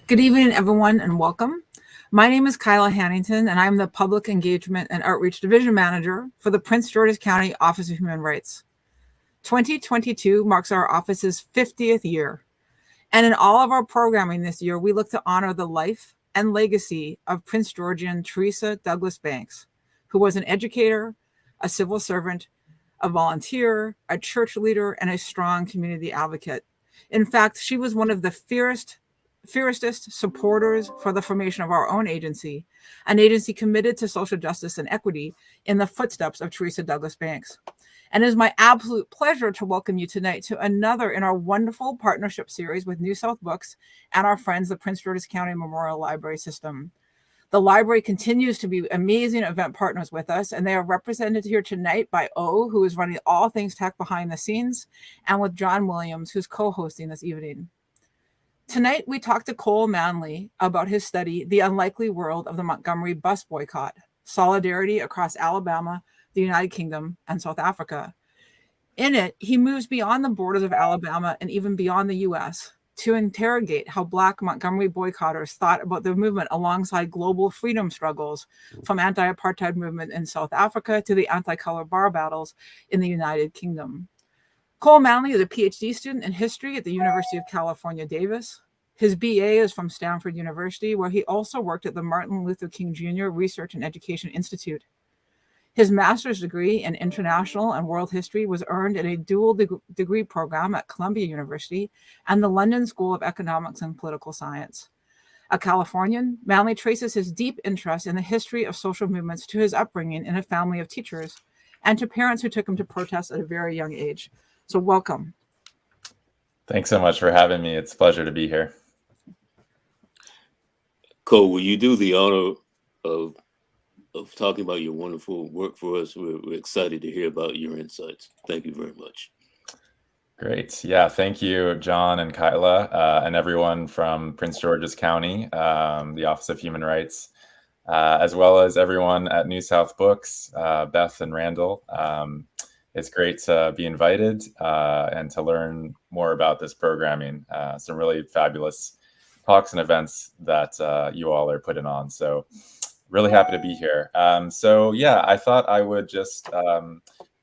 Good evening, everyone, and welcome. My name is Kyla Hannington, and I'm the Public Engagement and Outreach Division Manager for the Prince George's County Office of Human Rights. 2022 marks our office's 50th year, and in all of our programming this year, we look to honor the life and legacy of Prince Georgian Teresa Douglas Banks, who was an educator, a civil servant, a volunteer, a church leader, and a strong community advocate. In fact, she was one of the fiercest supporters for the formation of our own agency, an agency committed to social justice and equity in the footsteps of Teresa Douglas Banks. And it is my absolute pleasure to welcome you tonight to another in our wonderful partnership series with NewSouth Books and our friends, the Prince George's County Memorial Library System. The library continues to be amazing event partners with us, and they are represented here tonight by O, who is running all things tech behind the scenes, and with John Williams, who's co-hosting this evening. Tonight, we talked to Cole Manley about his study, The Unlikely World of the Montgomery Bus Boycott, Solidarity Across Alabama, the United Kingdom, and South Africa. In it, he moves beyond the borders of Alabama and even beyond the U.S. to interrogate how Black Montgomery boycotters thought about the movement alongside global freedom struggles, from anti-apartheid movement in South Africa to the anti-color bar battles in the United Kingdom. Cole Manley is a PhD student in history at the University of California, Davis. His BA is from Stanford University, where he also worked at the Martin Luther King Jr. Research and Education Institute. His master's degree in international and world history was earned in a dual degree program at Columbia University and the London School of Economics and Political Science. A Californian, Manley traces his deep interest in the history of social movements to his upbringing in a family of teachers and to parents who took him to protest at a very young age. So welcome. Thanks so much for having me. It's a pleasure to be here. Cole, will you do the honor of talking about your wonderful work for us? We're excited to hear about your insights. Thank you very much. Great. Yeah, thank you, John and Kyla, and everyone from Prince George's County, the Office of Human Rights, as well as everyone at NewSouth Books, Beth and Randall. It's great to be invited and to learn more about this programming. Some really fabulous talks and events that you all are putting on. So really happy to be here. I thought I would just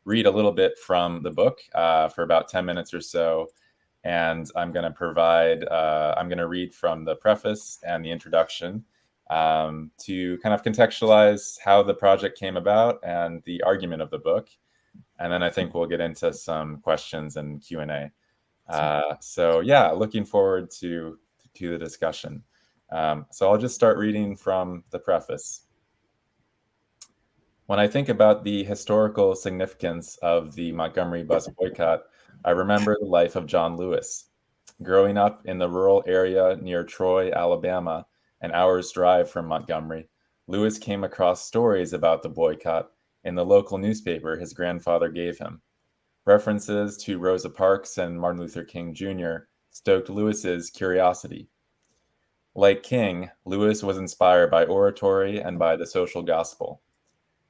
read a little bit from the book for about 10 minutes or so. And I'm going to read from the preface and the introduction to kind of contextualize how the project came about and the argument of the book. And then I think we'll get into some questions and Q&A. Looking forward to the discussion. So I'll just start reading from the preface. When I think about the historical significance of the Montgomery Bus Boycott, I remember the life of John Lewis. Growing up in the rural area near Troy, Alabama, an hour's drive from Montgomery, Lewis came across stories about the boycott in the local newspaper his grandfather gave him. References to Rosa Parks and Martin Luther King Jr. stoked Lewis's curiosity. Like King, Lewis was inspired by oratory and by the social gospel.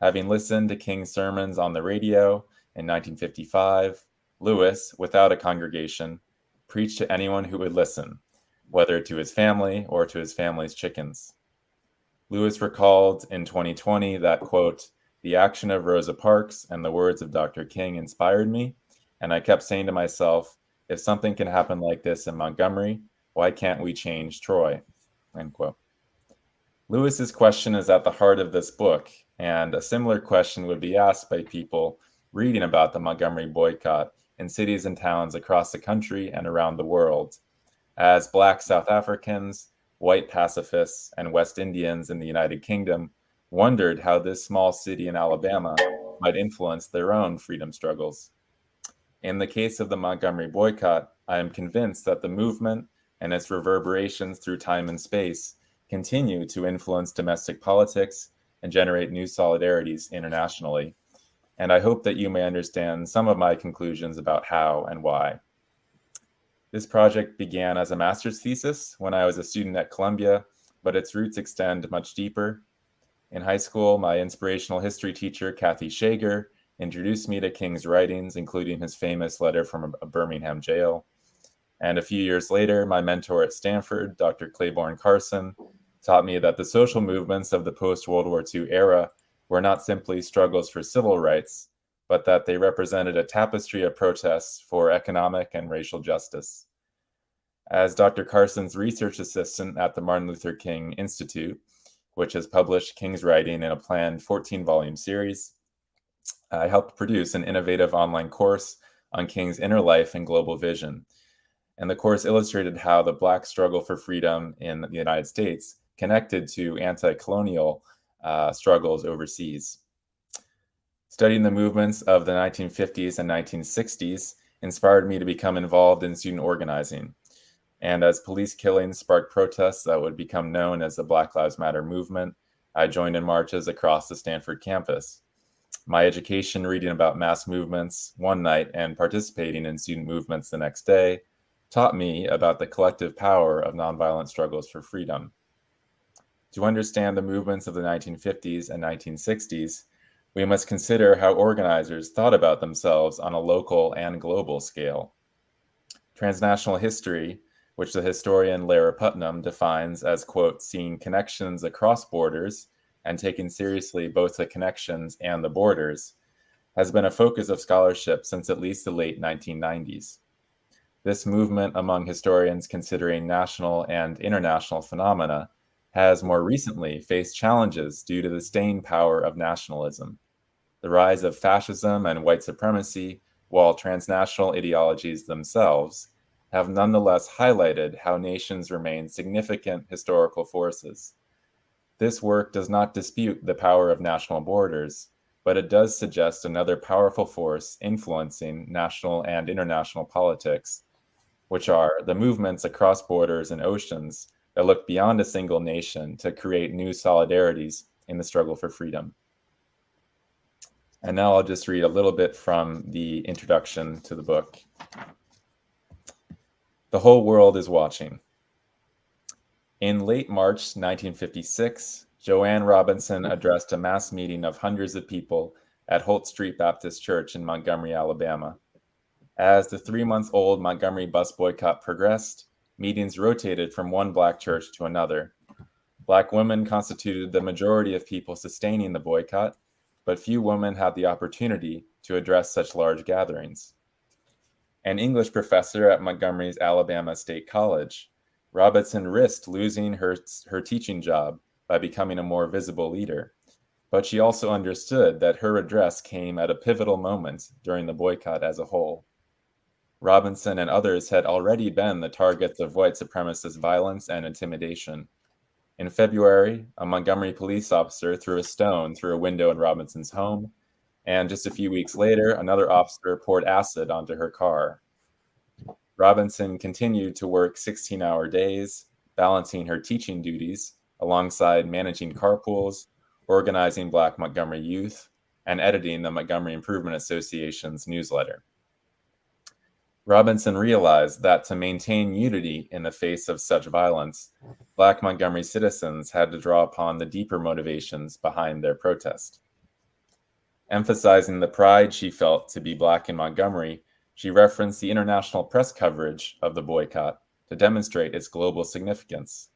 Having listened to King's sermons on the radio in 1955, Lewis, without a congregation, preached to anyone who would listen, whether to his family or to his family's chickens. Lewis recalled in 2020 that, quote, "The action of Rosa Parks and the words of Dr. King inspired me, and I kept saying to myself, if something can happen like this in Montgomery, why can't we change Troy?" End quote. Lewis's question is at the heart of this book, and a similar question would be asked by people reading about the Montgomery boycott in cities and towns across the country and around the world, as Black South Africans, white pacifists, and West Indians in the United Kingdom wondered how this small city in Alabama might influence their own freedom struggles. In the case of the Montgomery boycott, I am convinced that the movement and its reverberations through time and space continue to influence domestic politics and generate new solidarities internationally. And I hope that you may understand some of my conclusions about how and why. This project began as a master's thesis when I was a student at Columbia, but its roots extend much deeper. In high school, my inspirational history teacher, Kathy Shager, introduced me to King's writings, including his famous letter from a Birmingham jail. And a few years later, my mentor at Stanford, Dr. Claiborne Carson, taught me that the social movements of the post-World War II era were not simply struggles for civil rights, but that they represented a tapestry of protests for economic and racial justice. As Dr. Carson's research assistant at the Martin Luther King Institute, which has published King's writing in a planned 14-volume series, I helped produce an innovative online course on King's inner life and global vision. And the course illustrated how the Black struggle for freedom in the United States connected to anti-colonial struggles overseas. Studying the movements of the 1950s and 1960s inspired me to become involved in student organizing. And as police killings sparked protests that would become known as the Black Lives Matter movement, I joined in marches across the Stanford campus. My education reading about mass movements one night and participating in student movements the next day taught me about the collective power of nonviolent struggles for freedom. To understand the movements of the 1950s and 1960s, we must consider how organizers thought about themselves on a local and global scale. Transnational history, which the historian Lara Putnam defines as, quote, seeing connections across borders and taking seriously both the connections and the borders, has been a focus of scholarship since at least the late 1990s. This movement among historians considering national and international phenomena has more recently faced challenges due to the staying power of nationalism, the rise of fascism and white supremacy, while transnational ideologies themselves have nonetheless highlighted how nations remain significant historical forces. This work does not dispute the power of national borders, but it does suggest another powerful force influencing national and international politics, which are the movements across borders and oceans that look beyond a single nation to create new solidarities in the struggle for freedom. And now I'll just read a little bit from the introduction to the book. The whole world is watching. In late March 1956, Joanne Robinson addressed a mass meeting of hundreds of people at Holt Street Baptist Church in Montgomery, Alabama. As the 3-month-old Montgomery bus boycott progressed, meetings rotated from one Black church to another. Black women constituted the majority of people sustaining the boycott, but few women had the opportunity to address such large gatherings. An English professor at Montgomery's Alabama State College, Robinson risked losing her teaching job by becoming a more visible leader, but she also understood that her address came at a pivotal moment during the boycott as a whole. Robinson and others had already been the targets of white supremacist violence and intimidation. In February, a Montgomery police officer threw a stone through a window in Robinson's home, and just a few weeks later, another officer poured acid onto her car. Robinson continued to work 16-hour days, balancing her teaching duties alongside managing carpools, organizing Black Montgomery youth, and editing the Montgomery Improvement Association's newsletter. Robinson realized that to maintain unity in the face of such violence, Black Montgomery citizens had to draw upon the deeper motivations behind their protest. Emphasizing the pride she felt to be Black in Montgomery, she referenced the international press coverage of the boycott to demonstrate its global significance.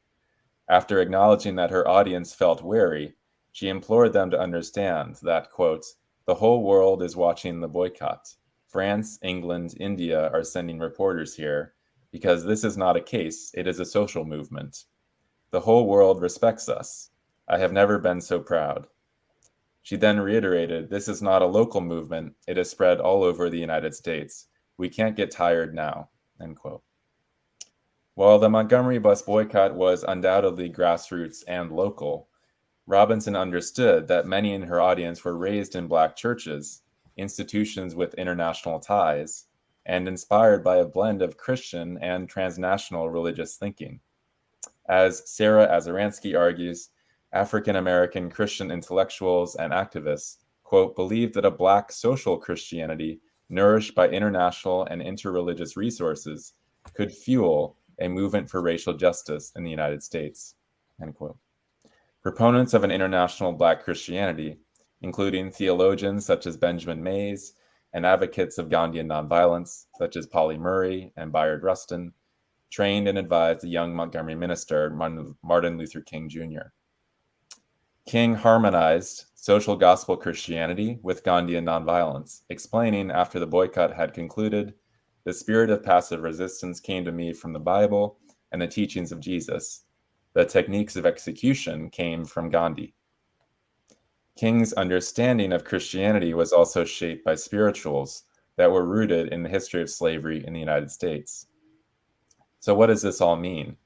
After acknowledging that her audience felt wary, she implored them to understand that, quote, the whole world is watching the boycott. France, England, India are sending reporters here because this is not a case, it is a social movement. The whole world respects us. I have never been so proud. She then reiterated, this is not a local movement, it has spread all over the United States. We can't get tired now, end quote. While the Montgomery bus boycott was undoubtedly grassroots and local, Robinson understood that many in her audience were raised in Black churches, institutions with international ties, and inspired by a blend of Christian and transnational religious thinking. As Sarah Azaransky argues, African-American Christian intellectuals and activists, quote, believed that a Black social Christianity nourished by international and interreligious resources could fuel a movement for racial justice in the United States, end quote. Proponents of an international Black Christianity, including theologians such as Benjamin Mays and advocates of Gandhian nonviolence, such as Polly Murray and Byrd Rustin, trained and advised the young Montgomery minister, Martin Luther King Jr. King harmonized social gospel Christianity with Gandhian nonviolence, explaining after the boycott had concluded, "The spirit of passive resistance came to me from the Bible and the teachings of Jesus. The techniques of execution came from Gandhi." King's understanding of Christianity was also shaped by spirituals that were rooted in the history of slavery in the United States. So what does this all mean?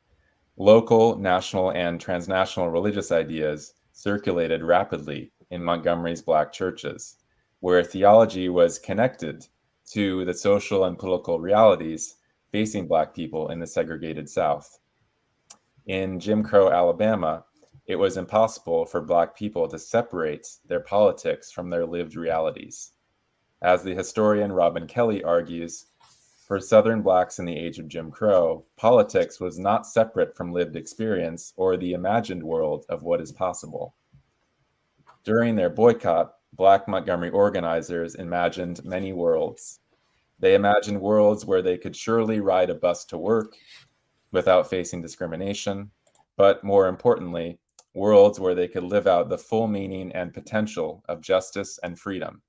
Local, national, and transnational religious ideas circulated rapidly in Montgomery's Black churches, where theology was connected to the social and political realities facing Black people in the segregated South. In Jim Crow, Alabama, it was impossible for Black people to separate their politics from their lived realities. As the historian Robin Kelly argues, for Southern Blacks in the age of Jim Crow, politics was not separate from lived experience or the imagined world of what is possible. During their boycott, Black Montgomery organizers imagined many worlds. They imagined worlds where they could surely ride a bus to work without facing discrimination, but more importantly, worlds where they could live out the full meaning and potential of justice and freedom.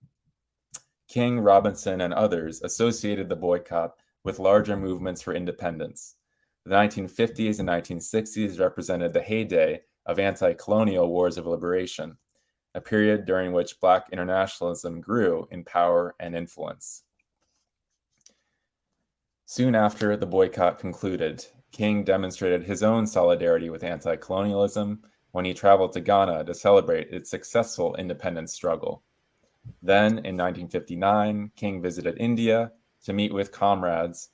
King, Robinson, and others associated the boycott with larger movements for independence. The 1950s and 1960s represented the heyday of anti-colonial wars of liberation, a period during which Black internationalism grew in power and influence. Soon after the boycott concluded, King demonstrated his own solidarity with anti-colonialism when he traveled to Ghana to celebrate its successful independence struggle. Then, in 1959, King visited India to meet with comrades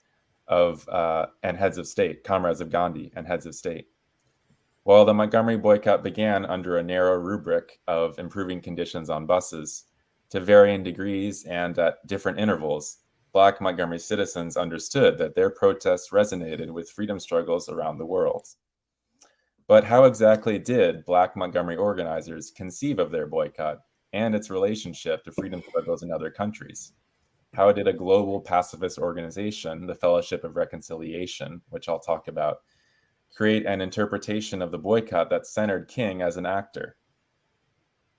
of Gandhi and heads of state. While the Montgomery boycott began under a narrow rubric of improving conditions on buses, to varying degrees and at different intervals, Black Montgomery citizens understood that their protests resonated with freedom struggles around the world. But how exactly did Black Montgomery organizers conceive of their boycott and its relationship to freedom struggles in other countries? How did a global pacifist organization, the Fellowship of Reconciliation, which I'll talk about, create an interpretation of the boycott that centered King as an actor?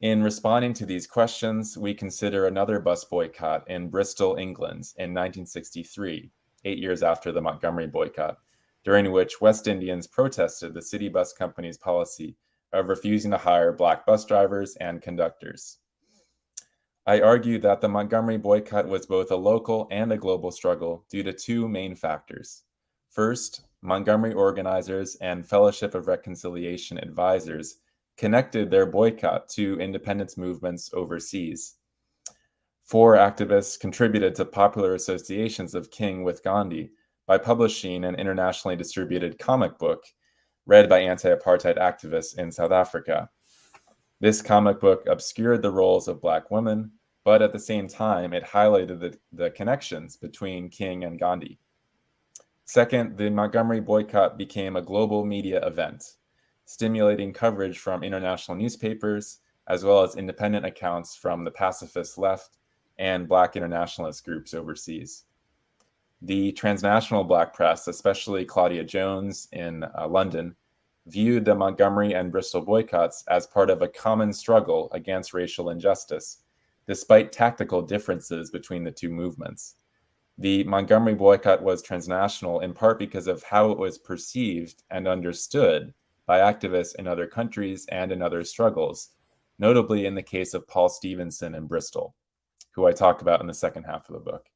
In responding to these questions, we consider another bus boycott in Bristol, England in 1963, 8 years after the Montgomery boycott, during which West Indians protested the city bus company's policy of refusing to hire Black bus drivers and conductors. I argue that the Montgomery boycott was both a local and a global struggle due to two main factors. First, Montgomery organizers and Fellowship of Reconciliation advisors connected their boycott to independence movements overseas. 4 activists contributed to popular associations of King with Gandhi by publishing an internationally distributed comic book read by anti-apartheid activists in South Africa. This comic book obscured the roles of Black women, but at the same time, it highlighted the connections between King and Gandhi. Second, the Montgomery boycott became a global media event, stimulating coverage from international newspapers, as well as independent accounts from the pacifist left and Black internationalist groups overseas. The transnational Black press, especially Claudia Jones in London, viewed the Montgomery and Bristol boycotts as part of a common struggle against racial injustice, despite tactical differences between the two movements. The Montgomery boycott was transnational in part because of how it was perceived and understood by activists in other countries and in other struggles, notably in the case of Paul Stevenson in Bristol, who I talk about in the second half of the book.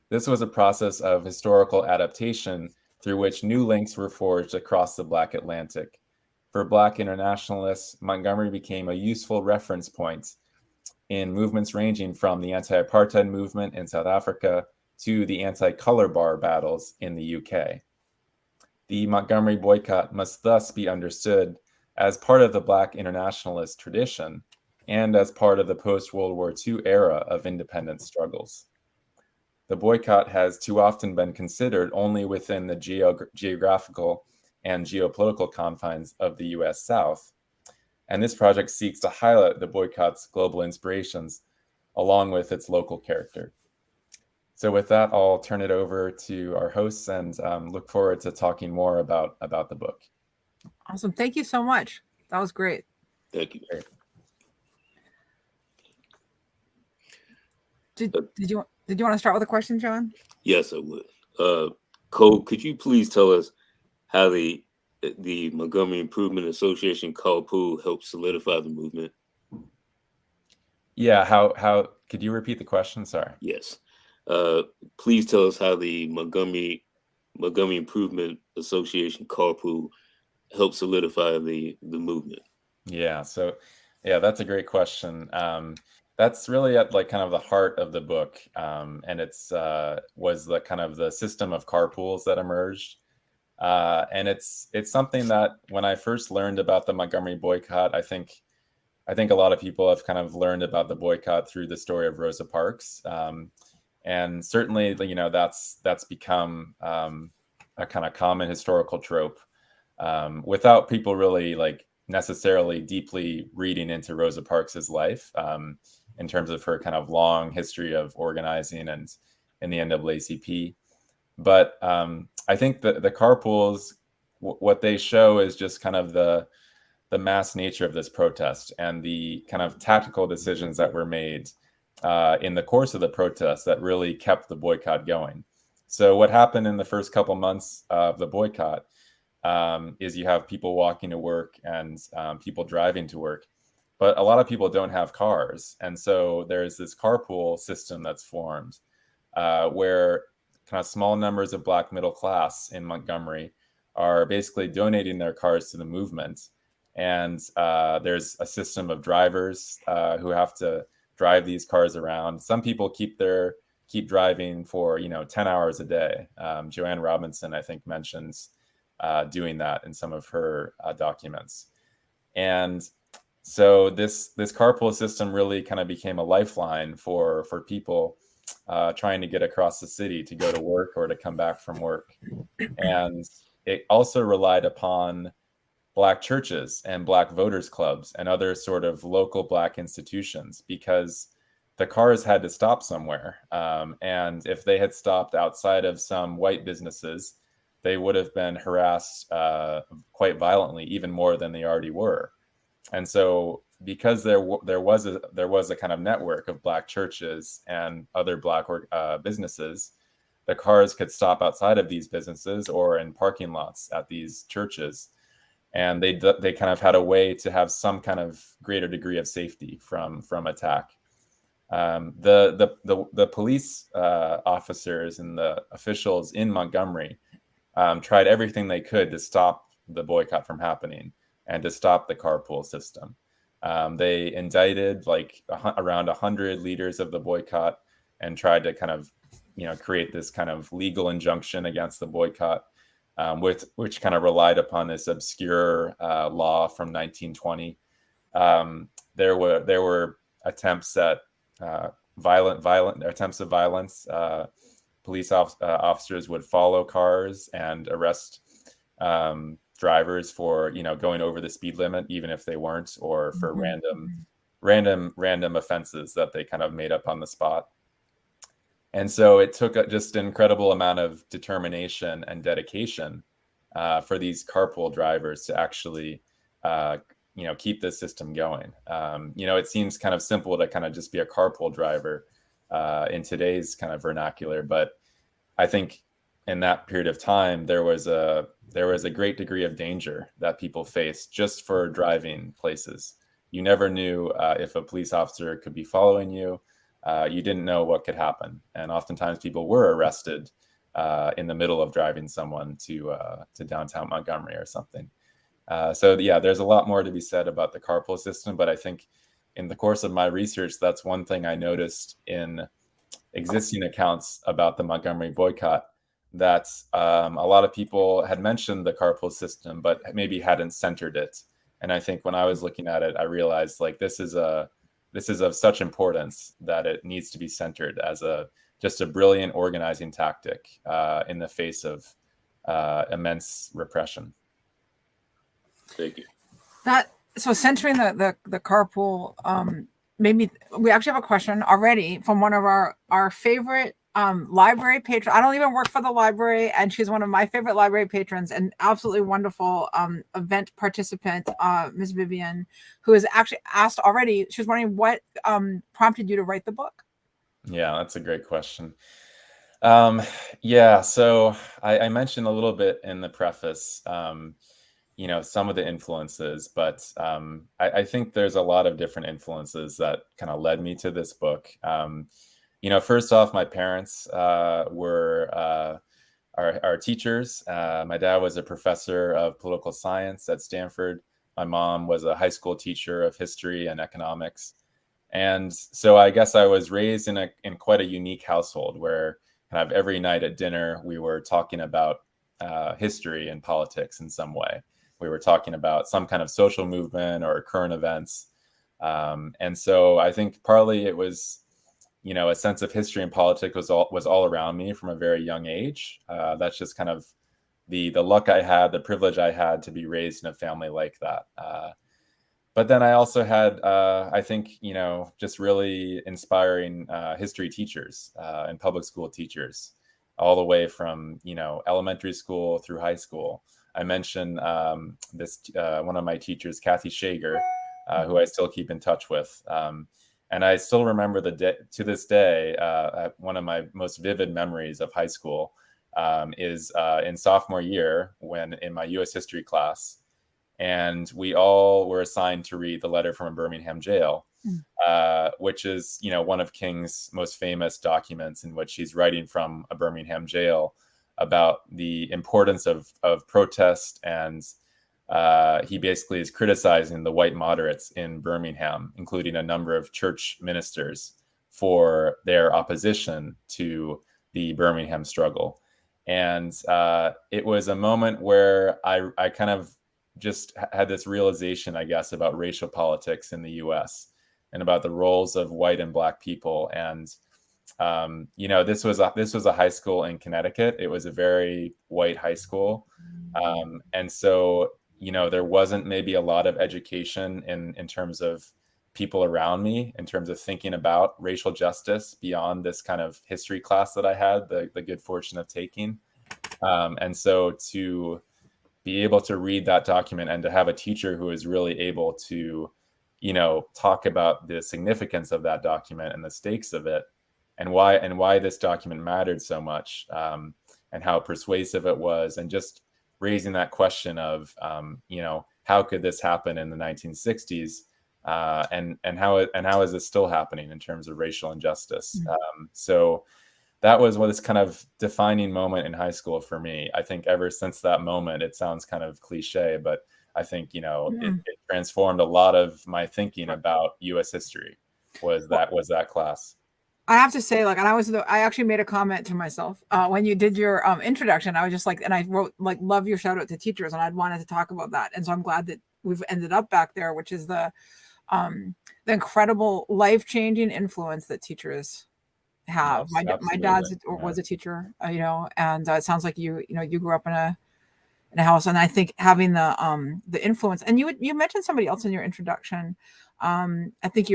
This was a process of historical adaptation through which new links were forged across the Black Atlantic. For Black internationalists, Montgomery became a useful reference point in movements ranging from the anti-apartheid movement in South Africa to the anti-color bar battles in the UK. The Montgomery boycott must thus be understood as part of the Black internationalist tradition and as part of the post-World War II era of independence struggles. The boycott has too often been considered only within the geographical and geopolitical confines of the US South, and this project seeks to highlight the boycott's global inspirations along with its local character. So with that, I'll turn it over to our hosts and look forward to talking more about the book. Awesome. Thank you so much. That was great. Thank you. Great. Did you want to start with a question, John? Yes, I would. Cole, could you please tell us how the Montgomery Improvement Association carpool helped solidify the movement? Yeah, how could you repeat the question? Sorry. Yes. Please tell us how the Montgomery Improvement Association carpool helped solidify the movement. Yeah, so yeah, that's a great question. That's really at like kind of the heart of the book, and it's was the kind of the system of carpools that emerged, and it's something that when I first learned about the Montgomery boycott, I think a lot of people have kind of learned about the boycott through the story of Rosa Parks, and certainly that's become a kind of common historical trope, without people really like necessarily deeply reading into Rosa Parks's life, in terms of her kind of long history of organizing and in the NAACP. But I think that the carpools, what they show is just kind of the mass nature of this protest and the kind of tactical decisions that were made in the course of the protest that really kept the boycott going. So what happened in the first couple months of the boycott is you have people walking to work and people driving to work, but a lot of people don't have cars. And so there's this carpool system that's formed where kind of small numbers of Black middle class in Montgomery are basically donating their cars to the movement. And there's a system of drivers who have to drive these cars around. Some people keep driving for 10 hours a day. Joanne Robinson, I think, mentions doing that in some of her documents. And so this carpool system really kind of became a lifeline for people trying to get across the city to go to work or to come back from work. And it also relied upon Black churches and Black voters clubs and other sort of local Black institutions, because the cars had to stop somewhere. And if they had stopped outside of some white businesses, they would have been harassed quite violently, even more than they already were. And so because there was a kind of network of Black churches and other Black businesses, the cars could stop outside of these businesses or in parking lots at these churches. And they kind of had a way to have some kind of greater degree of safety from attack. The police officers and the officials in Montgomery tried everything they could to stop the boycott from happening and to stop the carpool system. They indicted around 100 leaders of the boycott and tried to kind of create this kind of legal injunction against the boycott, which kind of relied upon this obscure law from 1920. There were attempts at violent attempts of violence. Police officers would follow cars and arrest drivers for going over the speed limit, even if they weren't, or for random offenses that they kind of made up on the spot. And so it took just an incredible amount of determination and dedication for these carpool drivers to actually keep this system going. It seems kind of simple to kind of just be a carpool driver in today's kind of vernacular, but I think in that period of time there was a great degree of danger that people faced just for driving places. You never knew if a police officer could be following you. You didn't know what could happen, and oftentimes people were arrested in the middle of driving someone to downtown Montgomery or something. So yeah, there's a lot more to be said about the carpool system, but I think in the course of my research, that's one thing I noticed in existing accounts about the Montgomery boycott, that a lot of people had mentioned the carpool system, but maybe hadn't centered it. And I think when I was looking at it, I realized this is of such importance that it needs to be centered as just a brilliant organizing tactic in the face of immense repression. Thank you. So centering the carpool maybe we actually have a question already from one of our favorite library patrons. I don't even work for the library, and she's one of my favorite library patrons and absolutely wonderful event participant, Ms. Vivian, who has actually asked already. She was wondering what prompted you to write the book. Yeah, that's a great question. Yeah, so I mentioned a little bit in the preface, some of the influences, but I think there's a lot of different influences that kind of led me to this book. First off, my parents were our teachers. My dad was a professor of political science at Stanford. My mom was a high school teacher of history and economics. And so I guess I was raised in quite a unique household where kind of every night at dinner, we were talking about history and politics in some way. We were talking about some kind of social movement or current events. And so I think partly it was, a sense of history and politics was all around me from a very young age. That's just kind of the luck I had, the privilege I had to be raised in a family like that. But then I also had, I think, just really inspiring history teachers and public school teachers, all the way from, elementary school through high school. I mentioned one of my teachers, Kathy Shager, who I still keep in touch with. And I still remember to this day, one of my most vivid memories of high school is in sophomore year when in my U.S. history class, and we all were assigned to read the letter from a Birmingham jail, which is, one of King's most famous documents in which he's writing from a Birmingham jail about the importance of protest. And he basically is criticizing the white moderates in Birmingham, including a number of church ministers, for their opposition to the Birmingham struggle. And it was a moment where I kind of just had this realization, I guess, about racial politics in the U.S. and about the roles of white and Black people. And this was a high school in Connecticut. It was a very white high school, and so there wasn't maybe a lot of education in terms of people around me, in terms of thinking about racial justice beyond this kind of history class that I had the good fortune of taking. And so to be able to read that document and to have a teacher who is really able to, talk about the significance of that document and the stakes of it, and why this document mattered so much, and how persuasive it was, and just raising that question of, how could this happen in the 1960s, and how is this still happening in terms of racial injustice? So that was this kind of defining moment in high school for me. I think ever since that moment, it sounds kind of cliche, but I think, it transformed a lot of my thinking about U.S. history was that class. I have to say, I actually made a comment to myself when you did your introduction. I was just and I wrote, love your shout out to teachers, and I'd wanted to talk about that. And so I'm glad that we've ended up back there, which is the incredible life-changing influence that teachers have. Yes, my dad's was a teacher, and it sounds like you grew up in a house, and I think having the influence. And you mentioned somebody else in your introduction. I think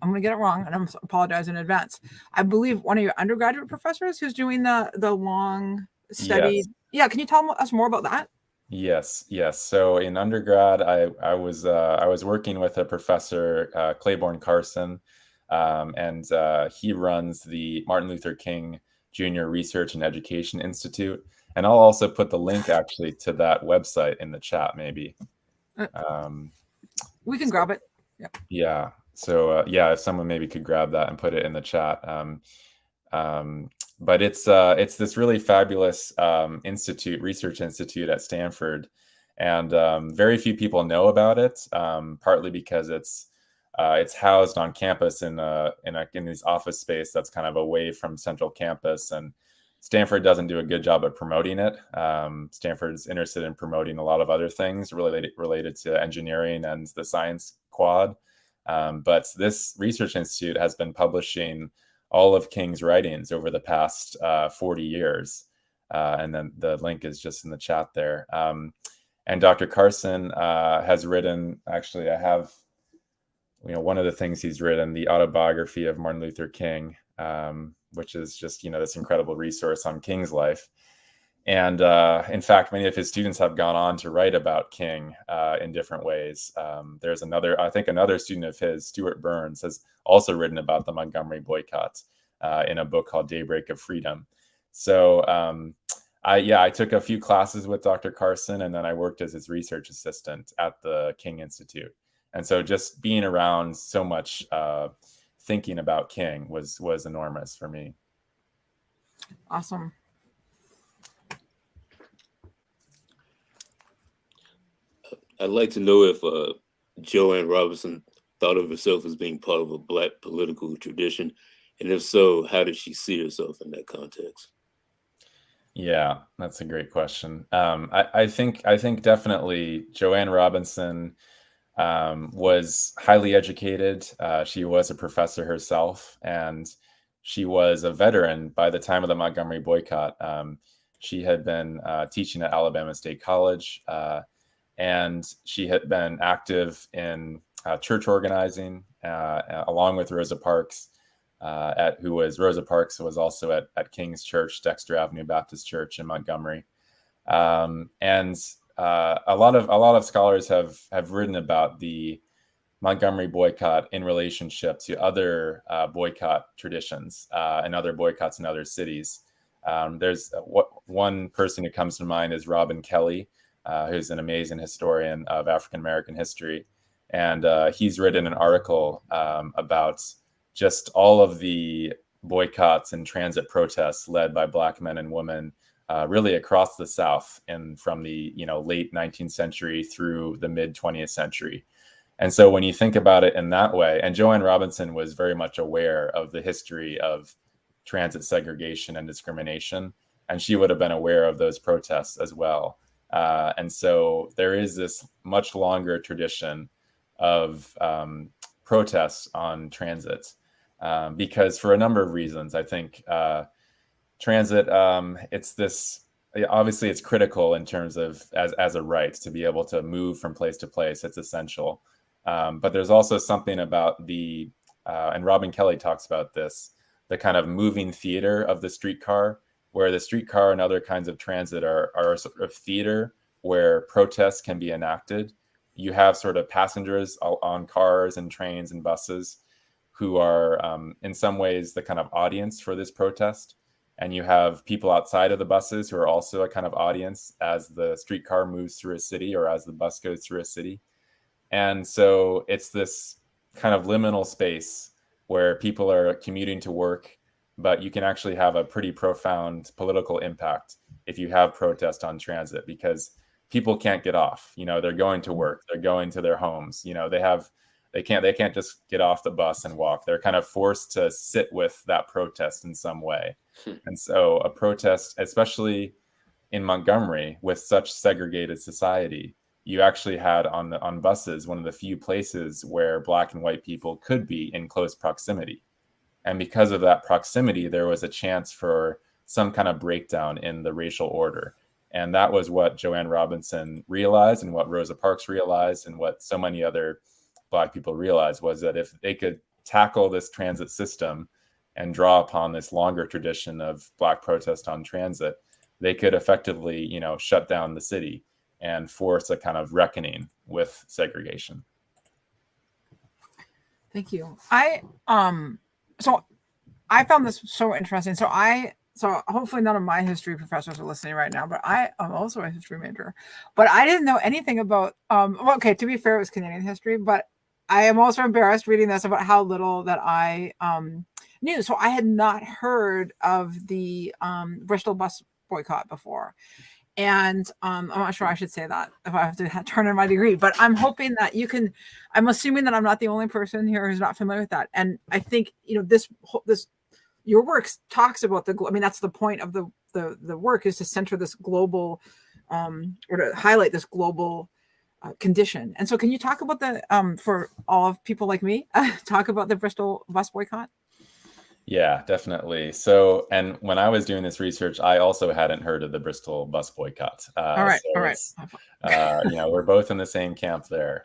I'm going to get it wrong, and I'm apologizing in advance. I believe one of your undergraduate professors who's doing the long study. Yes. Yeah, can you tell us more about that? Yes. So in undergrad, I was working with a professor, Claiborne Carson, and he runs the Martin Luther King Jr. Research and Education Institute. And I'll also put the link actually to that website in the chat, maybe. We can grab it. Yeah. So if someone maybe could grab that and put it in the chat. But it's this really fabulous research institute at Stanford, and very few people know about it. Partly because it's housed on campus in this office space that's kind of away from central campus, and Stanford doesn't do a good job at promoting it. Stanford's interested in promoting a lot of other things related to engineering and the science quad. But this research institute has been publishing all of King's writings over the past 40 years. And then the link is just in the chat there. And Dr. Carson has written, actually, I have one of the things he's written, the Autobiography of Martin Luther King, which is just, this incredible resource on King's life. And in fact, many of his students have gone on to write about King in different ways. There's another student of his, Stuart Burns, has also written about the Montgomery boycott in a book called Daybreak of Freedom. So I took a few classes with Dr. Carson, and then I worked as his research assistant at the King Institute. And so just being around so much thinking about King was enormous for me. Awesome. I'd like to know if Joanne Robinson thought of herself as being part of a Black political tradition, and if so, how did she see herself in that context? Yeah, that's a great question. I think definitely Joanne Robinson was highly educated. She was a professor herself, and she was a veteran by the time of the Montgomery boycott. She had been teaching at Alabama State College, and she had been active in church organizing along with Rosa Parks. Rosa Parks was also at King's Church, Dexter Avenue Baptist Church in Montgomery, and a lot of scholars have written about the Montgomery boycott in relationship to other boycott traditions and other boycotts in other cities. There's one person who comes to mind is Robin Kelly, who's an amazing historian of African American history, and he's written an article about just all of the boycotts and transit protests led by Black men and women really across the South, and from the late 19th century through the mid 20th century. And so when you think about it in that way, and Joanne Robinson was very much aware of the history of transit segregation and discrimination, and she would have been aware of those protests as well. And so there is this much longer tradition of protests on transit because for a number of reasons. I think transit, obviously it's critical in terms of as a right to be able to move from place to place. It's essential. But there's also something about and Robin Kelly talks about this, the kind of moving theater of the streetcar, where the streetcar and other kinds of transit are a sort of theater where protests can be enacted. You have sort of passengers on cars and trains and buses who are in some ways the kind of audience for this protest. And you have people outside of the buses who are also a kind of audience as the streetcar moves through a city or as the bus goes through a city. And so it's this kind of liminal space where people are commuting to work, but you can actually have a pretty profound political impact if you have protest on transit, because people can't get off. They're going to work, they're going to their homes. They can't just get off the bus and walk. They're kind of forced to sit with that protest in some way. And so a protest, especially in Montgomery with such segregated society, you actually had on buses one of the few places where Black and white people could be in close proximity. And because of that proximity, there was a chance for some kind of breakdown in the racial order. And that was what Joanne Robinson realized, and what Rosa Parks realized, and what so many other Black people realized, was that if they could tackle this transit system and draw upon this longer tradition of Black protest on transit, they could effectively, shut down the city and force a kind of reckoning with segregation. Thank you. So I found this so interesting. So hopefully none of my history professors are listening right now, but I am also a history major, but I didn't know anything about, to be fair, it was Canadian history, but I am also embarrassed reading this about how little that I knew. So I had not heard of the Bristol Bus Boycott before. And I'm not sure I should say that if I have to turn in my degree, but I'm hoping that I'm assuming that I'm not the only person here who's not familiar with that. And I think, your work talks about that's the point of the work, is to center this global, or to highlight this global condition. And so can you talk about for all of people like me, talk about the Bristol Bus Boycott? Yeah, definitely. So, and when I was doing this research, I also hadn't heard of the Bristol Bus Boycott. All right. We're both in the same camp there.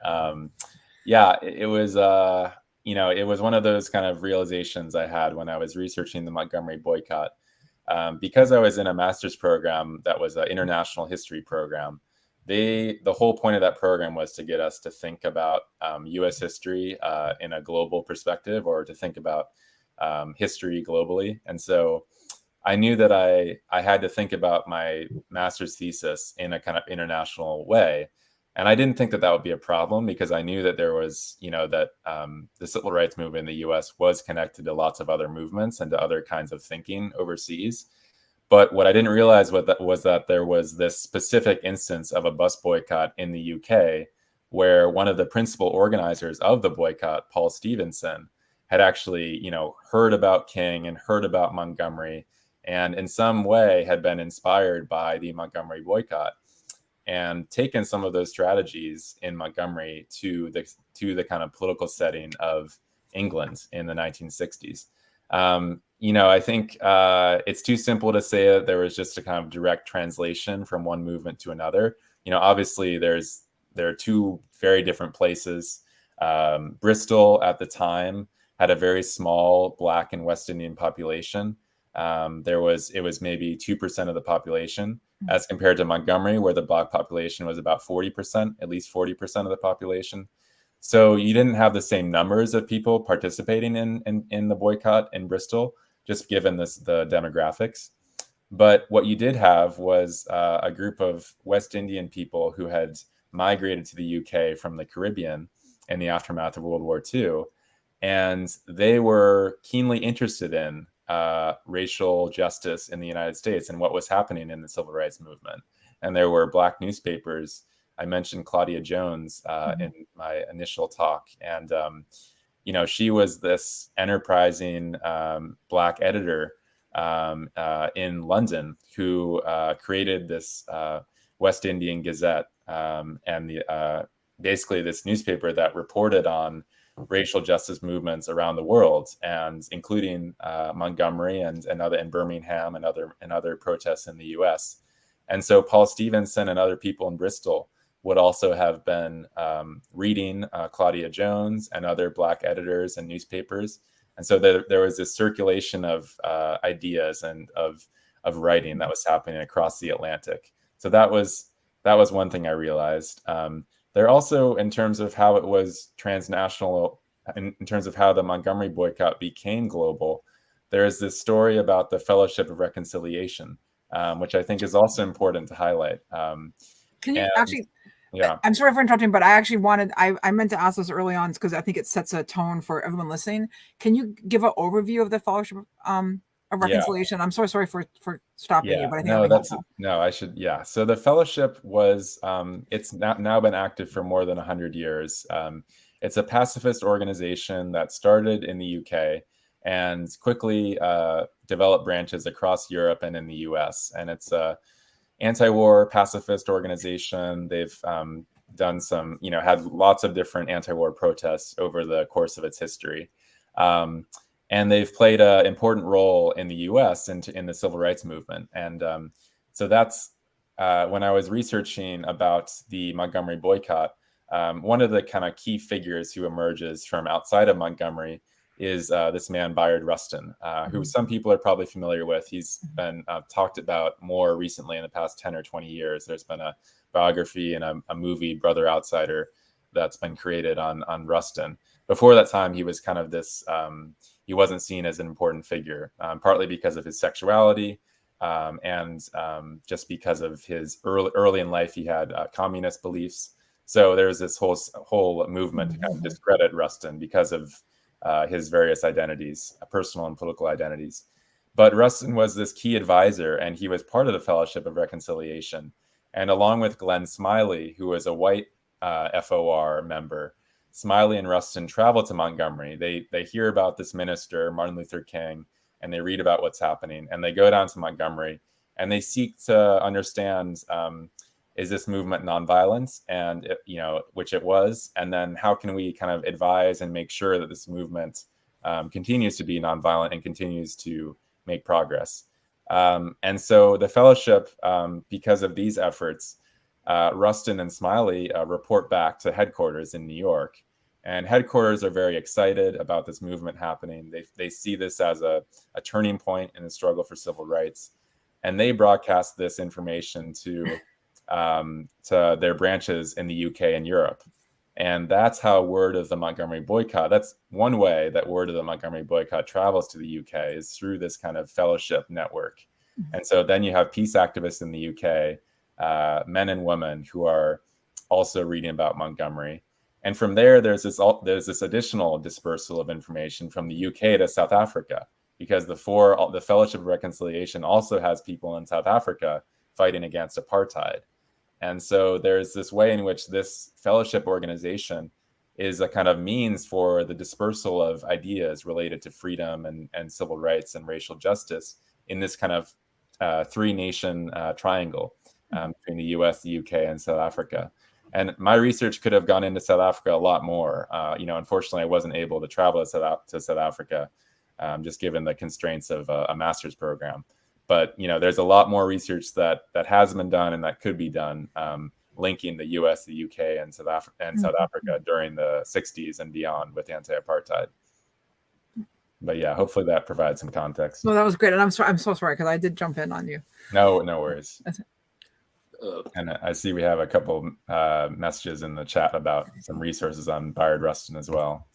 Yeah, it was, it was one of those kind of realizations I had when I was researching the Montgomery boycott. Because I was in a master's program that was an international history program, the whole point of that program was to get us to think about U.S. history in a global perspective, or to think about history globally. And so I knew that I had to think about my master's thesis in a kind of international way. And I didn't think that that would be a problem, because I knew that there was, that the civil rights movement in the US was connected to lots of other movements and to other kinds of thinking overseas. But what I didn't realize was that there was this specific instance of a bus boycott in the UK, where one of the principal organizers of the boycott, Paul Stevenson, had actually, heard about King and heard about Montgomery, and in some way had been inspired by the Montgomery boycott, and taken some of those strategies in Montgomery to the kind of political setting of England in the 1960s. I think it's too simple to say that there was just a kind of direct translation from one movement to another. Obviously there are two very different places. Bristol at the time had a very small Black and West Indian population. It was maybe 2% of the population, as compared to Montgomery, where the Black population was about 40%, at least 40% of the population. So you didn't have the same numbers of people participating in the boycott in Bristol, just given the demographics. But what you did have was a group of West Indian people who had migrated to the UK from the Caribbean in the aftermath of World War II. And they were keenly interested in racial justice in the United States and what was happening in the civil rights movement. And there were Black newspapers. I mentioned Claudia Jones in my initial talk. And, she was this enterprising Black editor in London who created this West Indian Gazette and basically this newspaper that reported on racial justice movements around the world, and including Montgomery and Birmingham and other protests in the U.S. And so Paul Stevenson and other people in Bristol would also have been reading Claudia Jones and other Black editors and newspapers. And so there was this circulation of ideas and of writing that was happening across the Atlantic. So that was one thing I realized. There also, in terms of how it was transnational, in terms of how the Montgomery boycott became global, there is this story about the Fellowship of Reconciliation, which I think is also important to highlight. Can you actually? Yeah. I'm sorry for interrupting, but I actually I meant to ask this early on because I think it sets a tone for everyone listening. Can you give an overview of the Fellowship of Reconciliation? Yeah. I'm so sorry for stopping you, but I think I should. Yeah. So the Fellowship was, it's now been active for more than 100 years. It's a pacifist organization that started in the UK and quickly developed branches across Europe and in the US. And it's a anti-war pacifist organization. They've done some, had lots of different anti-war protests over the course of its history. And they've played an important role in the U.S. in the civil rights movement. And so that's when I was researching about the Montgomery boycott, one of the kind of key figures who emerges from outside of Montgomery is this man, Byrd Rustin, who some people are probably familiar with. He's been talked about more recently in the past 10 or 20 years. There's been a biography and a movie, Brother Outsider, that's been created on Rustin. Before that time, he was kind of this, he wasn't seen as an important figure, partly because of his sexuality and just because of his early in life, he had communist beliefs. So there's this whole movement to kind of discredit Rustin because of his various identities, personal and political identities. But Rustin was this key advisor, and he was part of the Fellowship of Reconciliation. And along with Glenn Smiley, who was a white FOR member, Smiley and Rustin travel to Montgomery. They hear about this minister, Martin Luther King, and they read about what's happening. And they go down to Montgomery, and they seek to understand, is this movement nonviolent? And which it was. And then how can we kind of advise and make sure that this movement continues to be nonviolent and continues to make progress? And so the Fellowship, because of these efforts, Rustin and Smiley report back to headquarters in New York. And headquarters are very excited about this movement happening. They see this as a turning point in the struggle for civil rights. And they broadcast this information to their branches in the UK and Europe. And that's how word of the Montgomery boycott, that's one way that word of the Montgomery boycott travels to the UK, is through this kind of fellowship network. And so then you have peace activists in the UK, men and women who are also reading about Montgomery. And from there, there's this additional dispersal of information from the UK to South Africa, because the Fellowship of Reconciliation also has people in South Africa fighting against apartheid. And so there's this way in which this fellowship organization is a kind of means for the dispersal of ideas related to freedom and civil rights and racial justice in this kind of three-nation triangle between the US, the UK, and South Africa. And my research could have gone into South Africa a lot more. Unfortunately, I wasn't able to travel to South Africa, just given the constraints of a master's program. But there's a lot more research that has been done and that could be done, linking the U.S., the UK, and South Africa during the 60s and beyond with anti-apartheid. But yeah, hopefully that provides some context. Well, that was great, and I'm so sorry because I did jump in on you. No worries. And I see we have a couple messages in the chat about some resources on Byrd Rustin as well.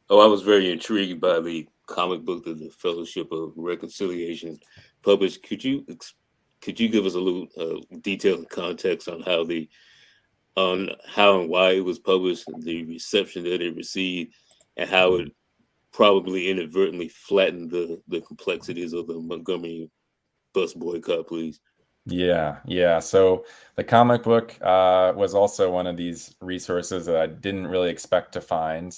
Oh, I was very intrigued by the comic book that the Fellowship of Reconciliation published. Could you give us a little detailed context on how and why it was published, the reception that it received, and how it probably inadvertently flattened the complexities of the Montgomery Bus Boycott, please? Yeah. So the comic book was also one of these resources that I didn't really expect to find.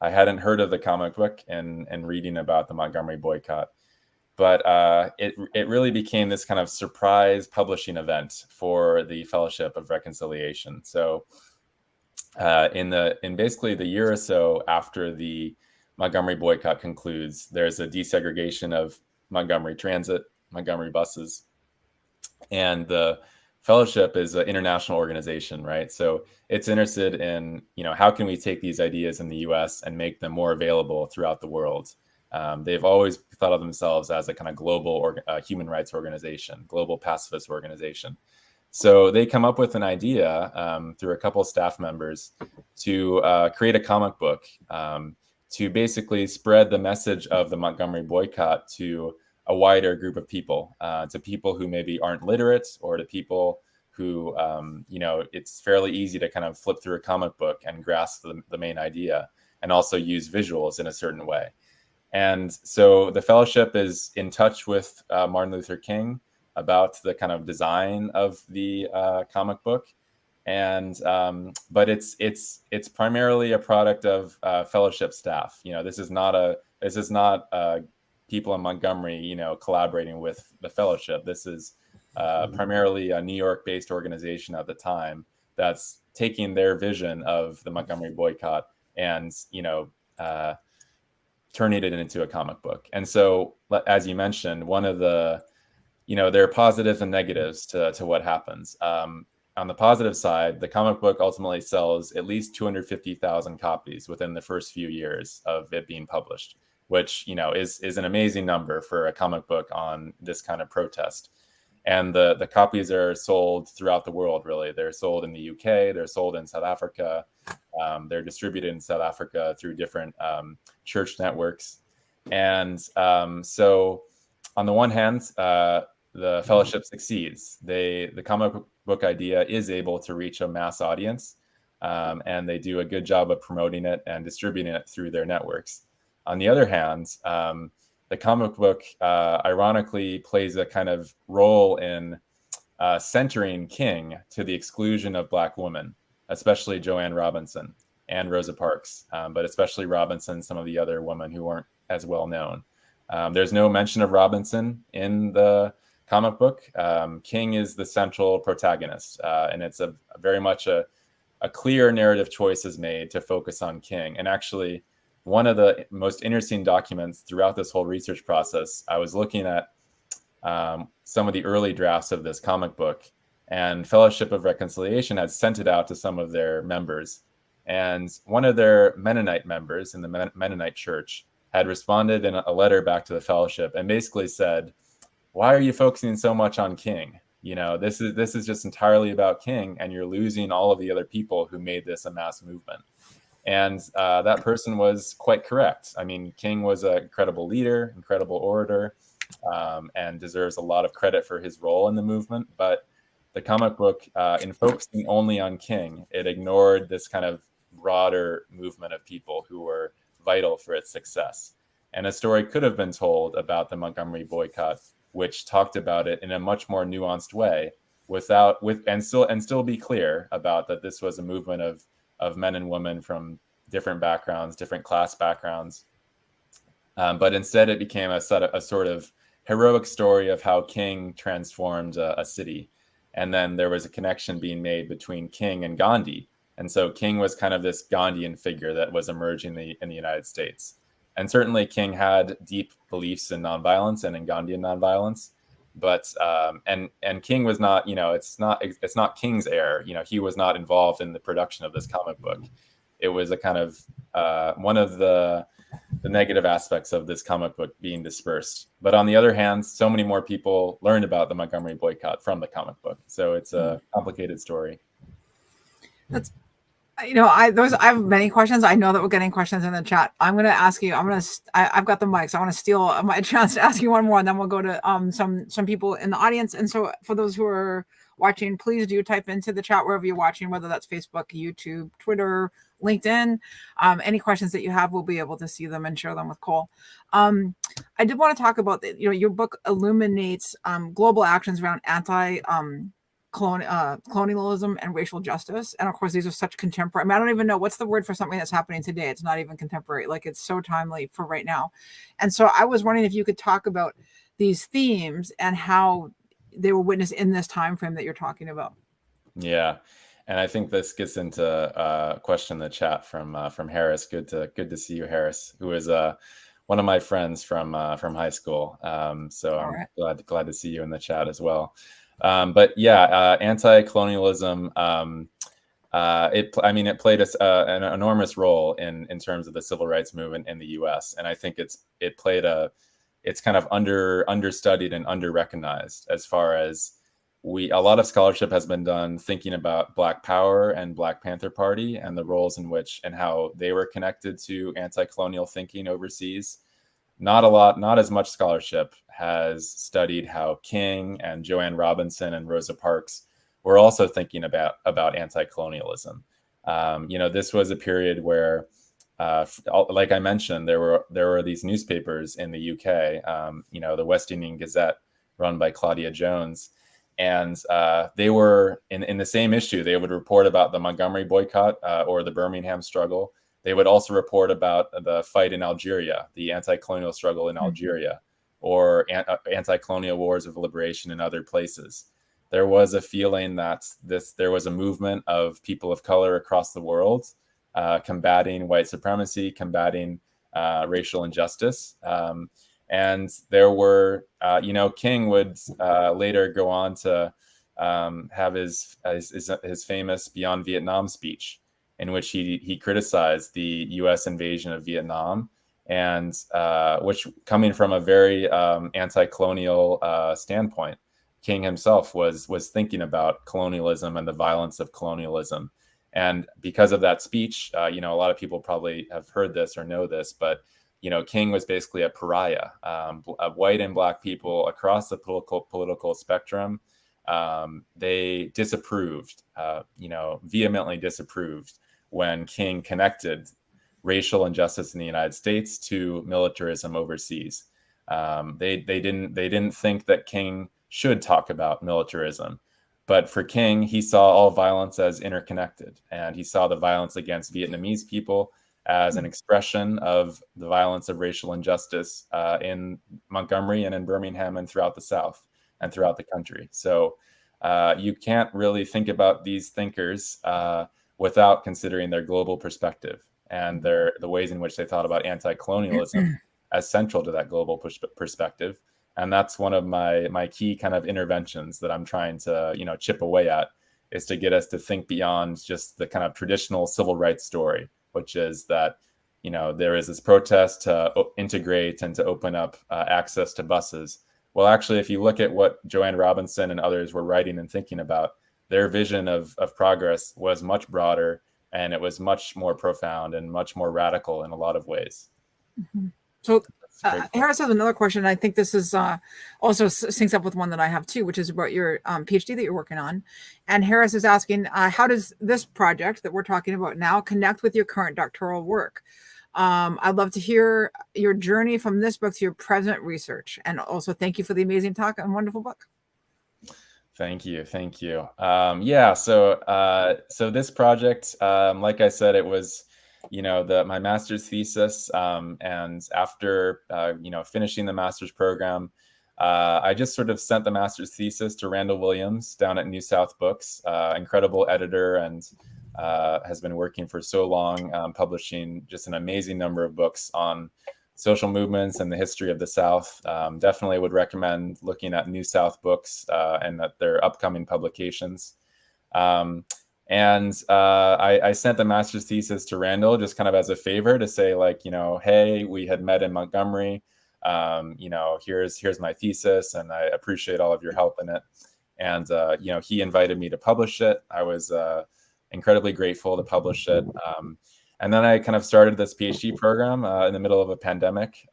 I hadn't heard of the comic book and reading about the Montgomery boycott, but it really became this kind of surprise publishing event for the Fellowship of Reconciliation. So in basically the year or so after the Montgomery boycott concludes, there's a desegregation of Montgomery Transit, Montgomery buses, and the Fellowship is an international organization, right? So it's interested in, how can we take these ideas in the US and make them more available throughout the world? They've always thought of themselves as a kind of global human rights organization, global pacifist organization. So they come up with an idea through a couple of staff members to create a comic book to basically spread the message of the Montgomery boycott to a wider group of people, to people who maybe aren't literate, or to people who, it's fairly easy to kind of flip through a comic book and grasp the main idea, and also use visuals in a certain way. And so the Fellowship is in touch with Martin Luther King about the kind of design of the comic book. And but it's primarily a product of Fellowship staff. This is not people in Montgomery, collaborating with the Fellowship. This is primarily a New York-based organization at the time that's taking their vision of the Montgomery boycott and, turning it into a comic book. And so, as you mentioned, one of the, there are positives and negatives to what happens. On the positive side, the comic book ultimately sells at least 250,000 copies within the first few years of it being published, which, is an amazing number for a comic book on this kind of protest. And the copies are sold throughout the world, really. They're sold in the UK, they're sold in South Africa, they're distributed in South Africa through different church networks. And so on the one hand, the Fellowship succeeds. The comic book idea is able to reach a mass audience, and they do a good job of promoting it and distributing it through their networks. On the other hand, the comic book ironically plays a kind of role in centering King to the exclusion of Black women, especially Joanne Robinson and Rosa Parks, but especially Robinson, some of the other women who weren't as well known. There's no mention of Robinson in the comic book. King is the central protagonist, and it's a very much a clear narrative choice is made to focus on King. And actually, one of the most interesting documents throughout this whole research process, I was looking at some of the early drafts of this comic book, And Fellowship of Reconciliation had sent it out to some of their members. And one of their Mennonite members in the Mennonite church had responded in a letter back to the fellowship and basically said, why are you focusing so much on King? You know, this is just entirely about King, and you're losing all of the other people who made this a mass movement. And that person was quite correct. I mean, King was an incredible leader, incredible orator, and deserves a lot of credit for his role in the movement. But the comic book, in focusing only on King, it ignored this kind of broader movement of people who were vital for its success. And a story could have been told about the Montgomery boycott, which talked about it in a much more nuanced way, and still be clear about that this was a movement of men and women from different backgrounds, different class backgrounds. But instead, it became a sort of heroic story of how King transformed a city. And then there was a connection being made between King and Gandhi. And so King was kind of this Gandhian figure that was emerging in the United States. And certainly King had deep beliefs in nonviolence and in Gandhian nonviolence. But and King was not, you know, it's not King's error. You know, he was not involved in the production of this comic book. It was a kind of one of the negative aspects of this comic book being dispersed. But on the other hand, so many more people learned about the Montgomery boycott from the comic book. So it's a complicated story. That's, you know, I have many questions. I know that we're getting questions in the chat. I'm going to ask you, I've got the mic, so I want to steal my chance to ask you one more, and then we'll go to some people in the audience. And so for those who are watching, please do type into the chat wherever you're watching, whether that's Facebook, YouTube, Twitter, LinkedIn. Any questions that you have, we'll be able to see them and share them with Cole. I did want to talk about, you know, your book illuminates global actions around colonialism and racial justice. And of course, these are such contemporary. I mean, I don't even know what's the word for something that's happening today. It's not even contemporary. Like, it's so timely for right now. And so I was wondering if you could talk about these themes and how they were witnessed in this time frame that you're talking about. Yeah. And I think this gets into a question in the chat from Harris. Good to see you, Harris, who is one of my friends from high school. So All I'm right. glad to see you in the chat as well. But yeah, anti-colonialism. It played an enormous role in terms of the civil rights movement in the U.S. And I think it's kind of understudied and under-recognized as far as a lot of scholarship has been done thinking about Black Power and Black Panther Party and the roles in which and how they were connected to anti-colonial thinking overseas. Not as much scholarship has studied how King and Joanne Robinson and Rosa Parks were also thinking about anti-colonialism. This was a period where, like I mentioned, there were these newspapers in the UK, the West Indian Gazette, run by Claudia Jones. And they were in the same issue. They would report about the Montgomery boycott or the Birmingham struggle. They would also report about the fight in Algeria, the anti-colonial struggle in Algeria, or anti-colonial wars of liberation in other places. There was a feeling that there was a movement of people of color across the world combating white supremacy, combating racial injustice. And there were, King would later go on to have his famous Beyond Vietnam speech, in which he criticized the U.S. invasion of Vietnam, and which, coming from a very anti-colonial standpoint, King himself was thinking about colonialism and the violence of colonialism. And because of that speech, a lot of people probably have heard this or know this, but King was basically a pariah. White and Black people across the political spectrum, they disapproved, vehemently disapproved when King connected racial injustice in the United States to militarism overseas. They didn't think that King should talk about militarism, but for King, he saw all violence as interconnected, and he saw the violence against Vietnamese people as an expression of the violence of racial injustice in Montgomery and in Birmingham and throughout the South and throughout the country. So you can't really think about these thinkers without considering their global perspective and the ways in which they thought about anti-colonialism as central to that global perspective. And that's one of my key kind of interventions that I'm trying to, chip away at, is to get us to think beyond just the kind of traditional civil rights story, which is that, there is this protest to integrate and to open up access to buses. Well, actually, if you look at what Joanne Robinson and others were writing and thinking about, their vision of progress was much broader, and it was much more profound and much more radical in a lot of ways. Mm-hmm. So Harris has another question. I think this is also syncs up with one that I have too, which is about your PhD that you're working on. And Harris is asking, how does this project that we're talking about now connect with your current doctoral work? I'd love to hear your journey from this book to your present research. And also thank you for the amazing talk and wonderful book. Thank you. So this project, like I said, it was my master's thesis, and after finishing the master's program, I just sort of sent the master's thesis to Randall Williams down at NewSouth Books, incredible editor, and has been working for so long, publishing just an amazing number of books on social movements and the history of the South. Definitely would recommend looking at NewSouth Books and at their upcoming publications. I sent the master's thesis to Randall just kind of as a favor to say, like, hey, we had met in Montgomery. Here's my thesis, and I appreciate all of your help in it. And he invited me to publish it. I was incredibly grateful to publish it. And then I kind of started this PhD program in the middle of a pandemic.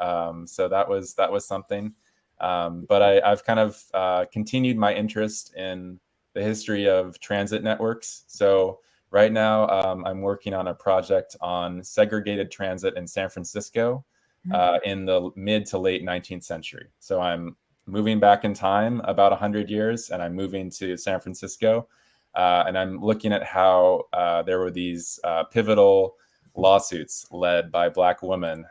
So that was something. But I've kind of continued my interest in the history of transit networks. So right now I'm working on a project on segregated transit in San Francisco in the mid to late 19th century. So I'm moving back in time about 100 years, and I'm moving to San Francisco. And I'm looking at how there were these pivotal lawsuits led by Black women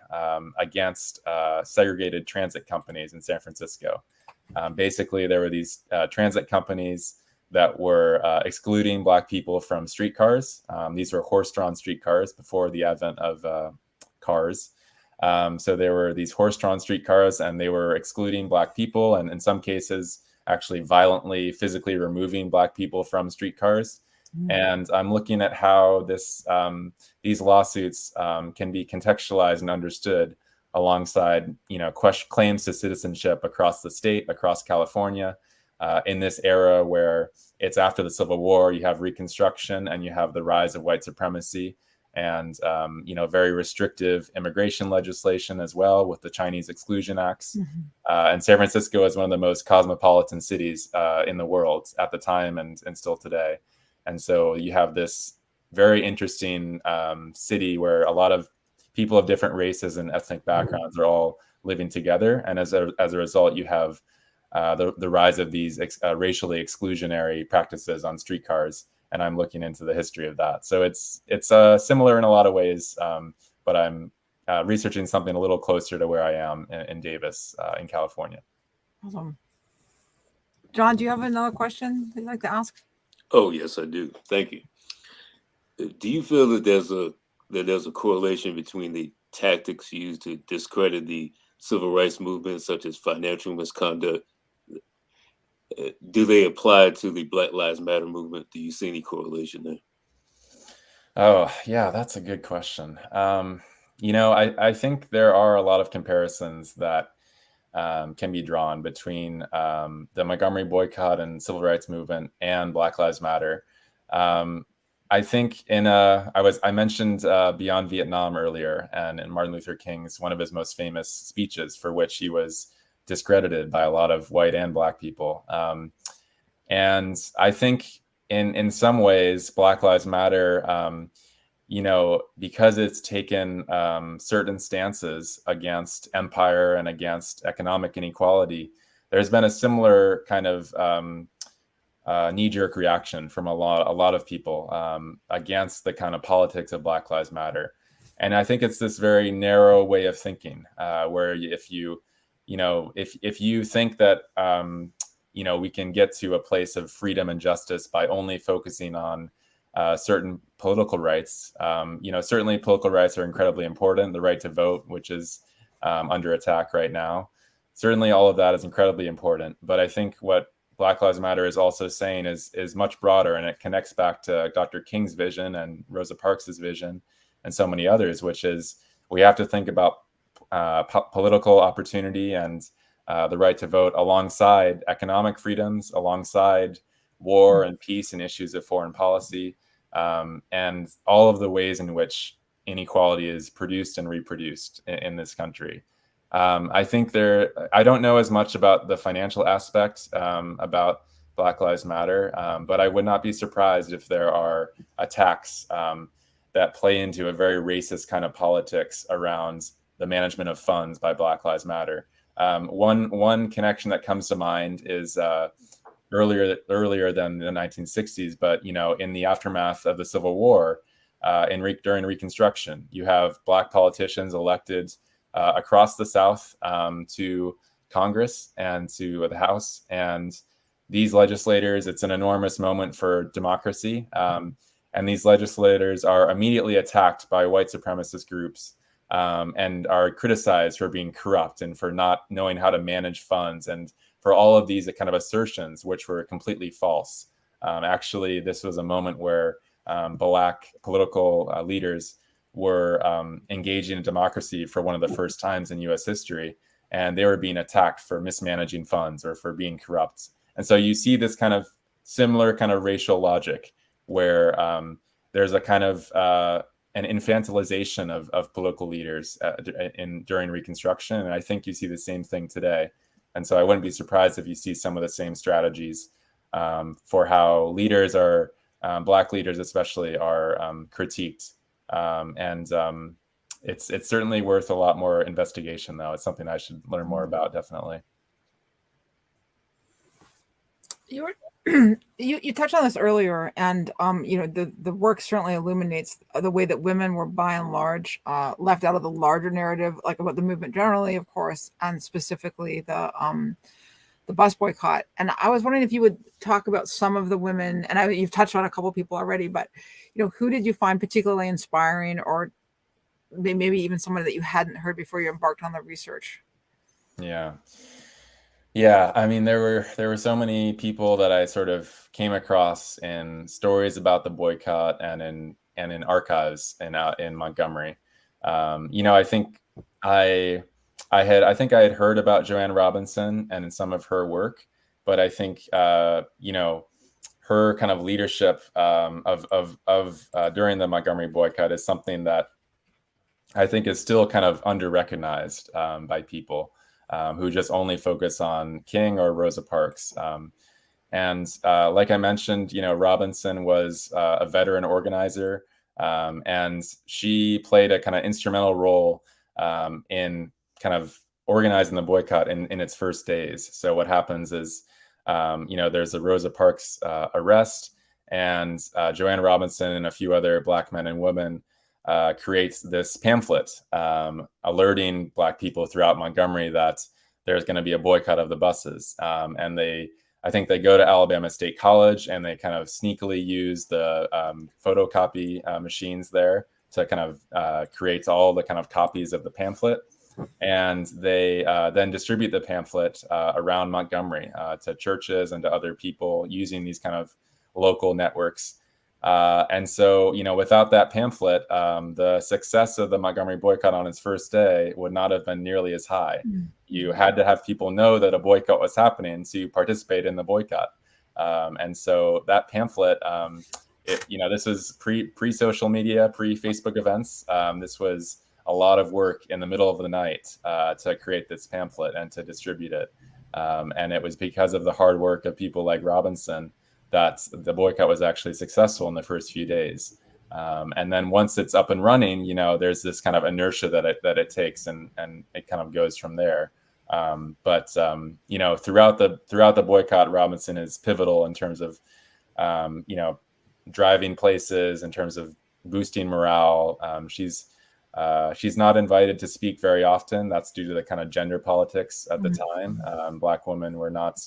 against segregated transit companies in San Francisco. Basically, there were these transit companies that were excluding Black people from streetcars. These were horse-drawn streetcars before the advent of cars. So there were these horse-drawn streetcars, and they were excluding Black people, and in some cases, actually violently, physically removing Black people from streetcars. And I'm looking at how these lawsuits can be contextualized and understood alongside, claims to citizenship across the state, across California, in this era where it's after the Civil War. You have Reconstruction, and you have the rise of white supremacy, and very restrictive immigration legislation as well, with the Chinese Exclusion Acts. And San Francisco is one of the most cosmopolitan cities in the world at the time, and still today. And so you have this very interesting city where a lot of people of different races and ethnic backgrounds are all living together. And as a result, you have the rise of these racially exclusionary practices on streetcars. And I'm looking into the history of that. So it's similar in a lot of ways, but I'm researching something a little closer to where I am in Davis, in California. Awesome. John, do you have another question that you'd like to ask? Oh, yes, I do. Thank you. Do you feel that there's a correlation between the tactics used to discredit the civil rights movement, such as financial misconduct? Do they apply to the Black Lives Matter movement? Do you see any correlation there? Oh, yeah, that's a good question. I think there are a lot of comparisons that can be drawn between the Montgomery boycott and civil rights movement and Black Lives Matter. I think I mentioned Beyond Vietnam earlier, and in Martin Luther King's, one of his most famous speeches, for which he was discredited by a lot of white and Black people. And I think in some ways, Black Lives Matter, because it's taken certain stances against empire and against economic inequality, there's been a similar kind of knee-jerk reaction from a lot of people against the kind of politics of Black Lives Matter. And I think it's this very narrow way of thinking, where if you think that we can get to a place of freedom and justice by only focusing on certain political rights. Certainly political rights are incredibly important. The right to vote, which is under attack right now. certainly all of that is incredibly important. But I think what Black Lives Matter is also saying is much broader, and it connects back to Dr. King's vision and Rosa Parks's vision and so many others, which is we have to think about political opportunity and the right to vote alongside economic freedoms, alongside war and peace and issues of foreign policy, and all of the ways in which inequality is produced and reproduced in this country. I think I don't know as much about the financial aspect about Black Lives Matter, but I would not be surprised if there are attacks that play into a very racist kind of politics around the management of funds by Black Lives Matter. One connection that comes to mind is earlier than the 1960s, but in the aftermath of the Civil War, during Reconstruction, you have Black politicians elected across the South to Congress and to the House, and these legislators, it's an enormous moment for democracy, and these legislators are immediately attacked by white supremacist groups and are criticized for being corrupt and for not knowing how to manage funds and for all of these kind of assertions, which were completely false. Actually, this was a moment where Black political leaders were engaging in democracy for one of the first times in U.S. history, and they were being attacked for mismanaging funds or for being corrupt. And so you see this kind of similar kind of racial logic where there's a kind of an infantilization of political leaders during Reconstruction. And I think you see the same thing today. And so I wouldn't be surprised if you see some of the same strategies for how leaders are, Black leaders especially, are critiqued. It's certainly worth a lot more investigation, though. It's something I should learn more about, definitely. You touched on this earlier, and the work certainly illuminates the way that women were by and large left out of the larger narrative, like about the movement generally, of course, and specifically the bus boycott. And I was wondering if you would talk about some of the women, and you've touched on a couple of people already, but who did you find particularly inspiring, or maybe even someone that you hadn't heard before you embarked on the research? Yeah, I mean, there were so many people that I sort of came across in stories about the boycott and in archives in Montgomery. I think I had heard about Joanne Robinson and in some of her work, but I think her kind of leadership during the Montgomery boycott is something that I think is still kind of under-recognized by people who just only focus on King or Rosa Parks. Like I mentioned, Robinson was a veteran organizer, and she played a kind of instrumental role in kind of organizing the boycott in its first days. So what happens is, there's a Rosa Parks arrest, and Joanne Robinson and a few other Black men and women creates this pamphlet alerting Black people throughout Montgomery that there's going to be a boycott of the buses. And I think they go to Alabama State College and they kind of sneakily use the photocopy machines there to kind of create all the kind of copies of the pamphlet. And they then distribute the pamphlet around Montgomery to churches and to other people using these kind of local networks. And so, without that pamphlet, the success of the Montgomery boycott on its first day would not have been nearly as high. You had to have people know that a boycott was happening to participate in the boycott. And so that pamphlet, this was pre-social media, pre-Facebook events. This was a lot of work in the middle of the night to create this pamphlet and to distribute it. And it was because of the hard work of people like Robinson that the boycott was actually successful in the first few days. And then once it's up and running, there's this kind of inertia that it takes, and it kind of goes from there. But throughout the boycott, Robinson is pivotal in terms of, driving places, in terms of boosting morale. She's not invited to speak very often. That's due to the kind of gender politics at the time. Black women were not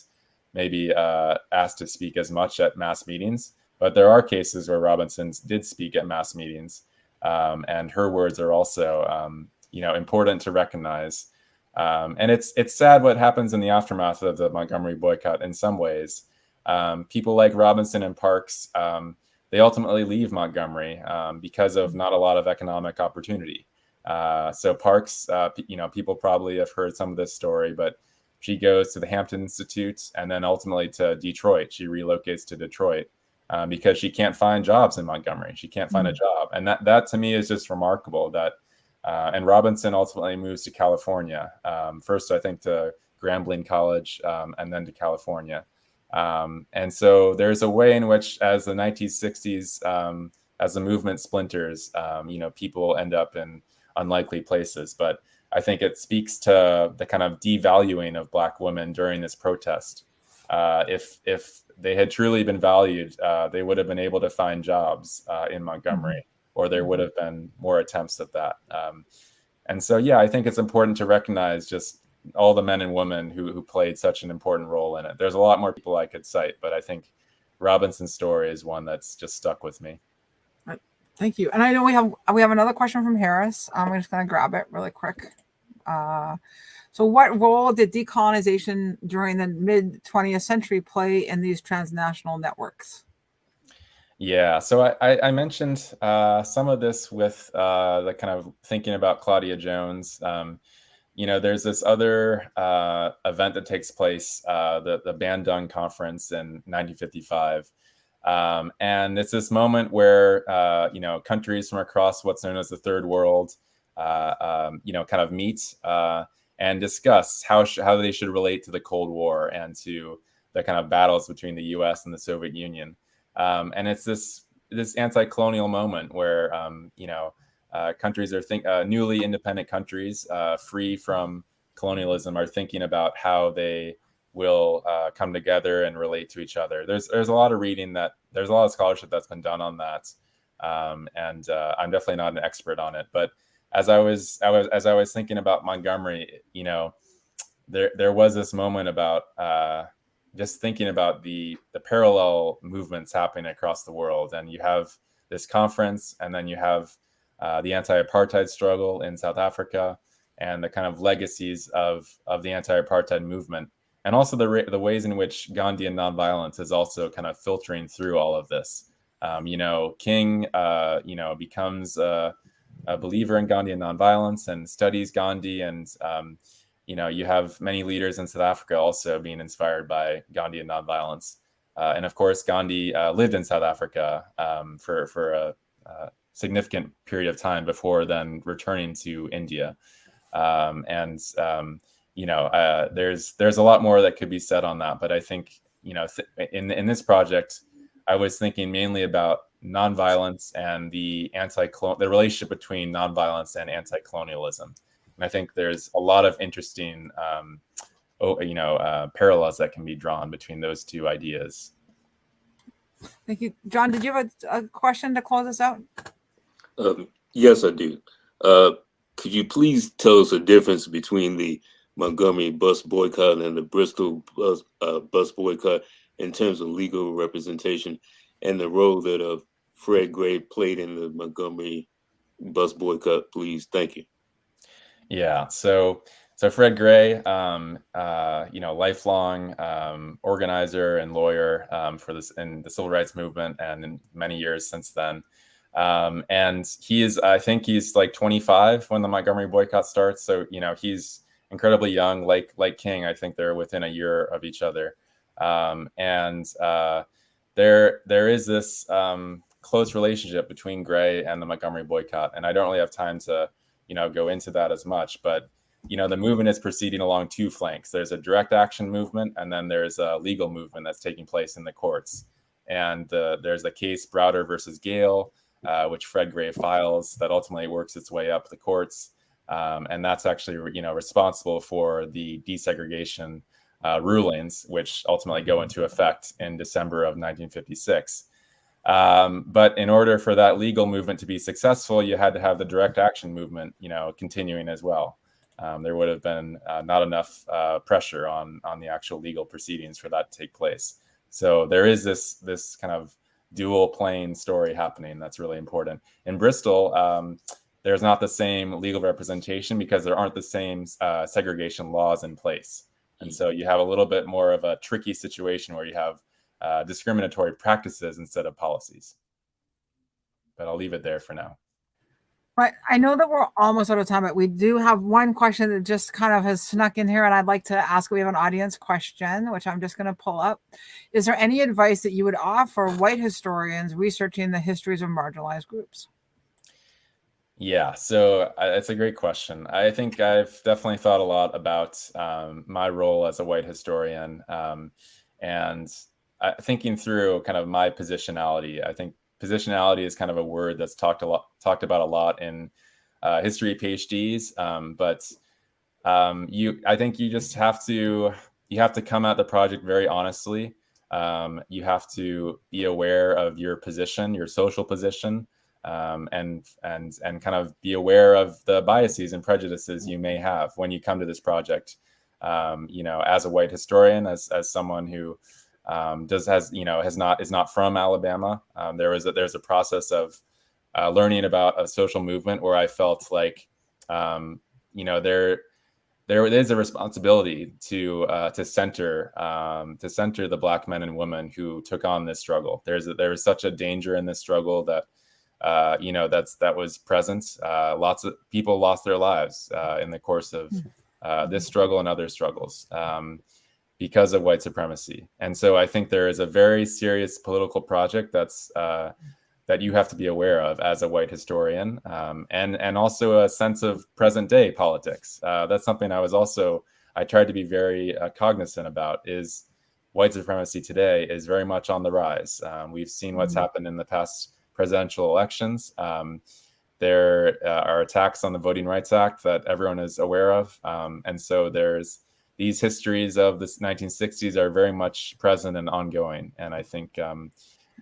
maybe asked to speak as much at mass meetings, but there are cases where Robinson did speak at mass meetings, and her words are also, important to recognize. And it's sad what happens in the aftermath of the Montgomery boycott in some ways. People like Robinson and Parks, they ultimately leave Montgomery because of not a lot of economic opportunity. So Parks, people probably have heard some of this story, but she goes to the Hampton Institute and then ultimately to Detroit. She relocates to Detroit because she can't find jobs in Montgomery. She can't find a job. And that to me is just remarkable that, and Robinson ultimately moves to California. First, I think to Grambling College and then to California. And so there's a way in which, as the 1960s, as the movement splinters, people end up in unlikely places. But I think it speaks to the kind of devaluing of Black women during this protest. If they had truly been valued, they would have been able to find jobs in Montgomery, or there would have been more attempts at that. And so, I think it's important to recognize just all the men and women who played such an important role in it. There's a lot more people I could cite, but I think Robinson's story is one that's just stuck with me. Thank you. And I know we have another question from Harris. I'm just going to grab it really quick. So what role did decolonization during the mid 20th century play in these transnational networks? Yeah, so I mentioned some of this with the kind of thinking about Claudia Jones. There's this other event that takes place, the Bandung Conference in 1955. And it's this moment where, countries from across what's known as the Third World, kind of meet and discuss how they should relate to the Cold War and to the kind of battles between the U.S. and the Soviet Union. And it's this anti-colonial moment where, countries are newly independent countries, free from colonialism, are thinking about how they will come together and relate to each other. There's a lot of reading there's a lot of scholarship that's been done on that, and I'm definitely not an expert on it. But as I was thinking about Montgomery, there was this moment about just thinking about the parallel movements happening across the world, and you have this conference, and then you have the anti-apartheid struggle in South Africa, and the kind of legacies of the anti-apartheid movement. And also the ways in which Gandhian nonviolence is also kind of filtering through all of this. King, becomes a believer in Gandhian nonviolence and studies Gandhi. And, you have many leaders in South Africa also being inspired by Gandhian nonviolence. And of course, Gandhi lived in South Africa for a significant period of time before then returning to India. There's a lot more that could be said on that, but I think in this project, I was thinking mainly about nonviolence and the relationship between nonviolence and anti-colonialism, and I think there's a lot of interesting parallels that can be drawn between those two ideas. Thank you, John. Did you have a question to close us out? Yes, I do. Could you please tell us the difference between the Montgomery Bus Boycott and the Bristol Bus Boycott in terms of legal representation and the role that Fred Gray played in the Montgomery Bus Boycott, please? Thank you. Yeah, so Fred Gray, lifelong organizer and lawyer for this in the civil rights movement, and in many years since then. And I think he's like 25 when the Montgomery boycott starts. So, he's incredibly young, like King. I think they're within a year of each other. There is this close relationship between Gray and the Montgomery boycott. And I don't really have time to, go into that as much, but, the movement is proceeding along two flanks. There's a direct action movement, and then there's a legal movement that's taking place in the courts. And there's the case Browder versus Gale, which Fred Gray files, that ultimately works its way up the courts. And that's actually, responsible for the desegregation rulings, which ultimately go into effect in December of 1956. But in order for that legal movement to be successful, you had to have the direct action movement, continuing as well. There would have been not enough pressure on the actual legal proceedings for that to take place. So there is this kind of dual plane story happening that's really important. In Bristol, there's not the same legal representation because there aren't the same segregation laws in place. And so you have a little bit more of a tricky situation where you have discriminatory practices instead of policies. But I'll leave it there for now. Right. I know that we're almost out of time, but we do have one question that just kind of has snuck in here, and I'd like to ask. We have an audience question, which I'm just going to pull up. Is there any advice that you would offer white historians researching the histories of marginalized groups? Yeah, so it's a great question. I think I've definitely thought a lot about my role as a white historian, and thinking through kind of my positionality. I think positionality is kind of a word that's talked about a lot in history PhDs, but I think you just have to come at the project very honestly. You have to be aware of your position, your social position, and kind of be aware of the biases and prejudices you may have when you come to this project. As a white historian, as someone who is not from Alabama. There's a process of learning about a social movement where I felt like there is a responsibility to center the Black men and women who took on this struggle. There is such a danger in this struggle that that was present. Lots of people lost their lives in the course of this struggle and other struggles. Because of white supremacy. And so I think there is a very serious political project that you have to be aware of as a white historian, and also a sense of present day politics. That's something I tried to be very cognizant about. Is white supremacy today is very much on the rise. We've seen what's happened in the past presidential elections. There are attacks on the Voting Rights Act that everyone is aware of. And so these histories of the 1960s are very much present and ongoing. And I think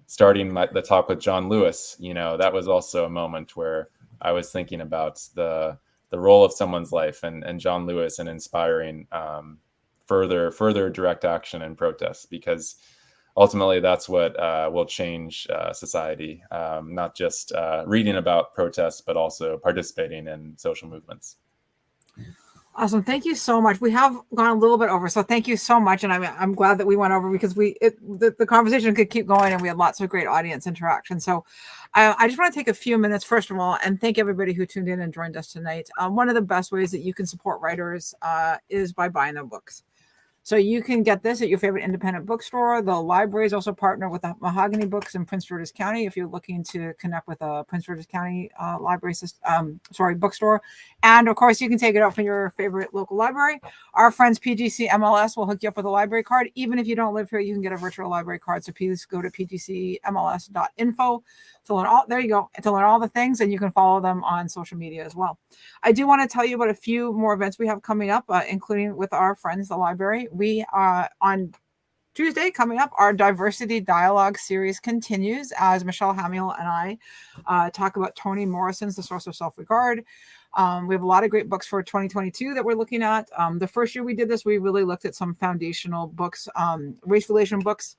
starting the talk with John Lewis, that was also a moment where I was thinking about the role of someone's life and John Lewis and inspiring further direct action and protests, because ultimately that's what will change society, not just reading about protests, but also participating in social movements. Awesome. Thank you so much. We have gone a little bit over, so thank you so much. And I'm glad that we went over, because the conversation could keep going and we had lots of great audience interaction. So I just want to take a few minutes, first of all, and thank everybody who tuned in and joined us tonight. One of the best ways that you can support writers is by buying their books. So you can get this at your favorite independent bookstore. The libraries also partner with the Mahogany Books in Prince George's County if you're looking to connect with a Prince George's County bookstore. And of course, you can take it out from your favorite local library. Our friends PGC MLS will hook you up with a library card. Even if you don't live here, you can get a virtual library card. So please go to pgcmls.info to learn all the things, and you can follow them on social media as well. I do want to tell you about a few more events we have coming up, including with our friends, the library. We on Tuesday coming up, our Diversity Dialogue series continues as Michelle Hamill and I talk about Toni Morrison's The Source of Self-Regard. We have a lot of great books for 2022 that we're looking at. The first year we did this, we really looked at some foundational books, race relation books.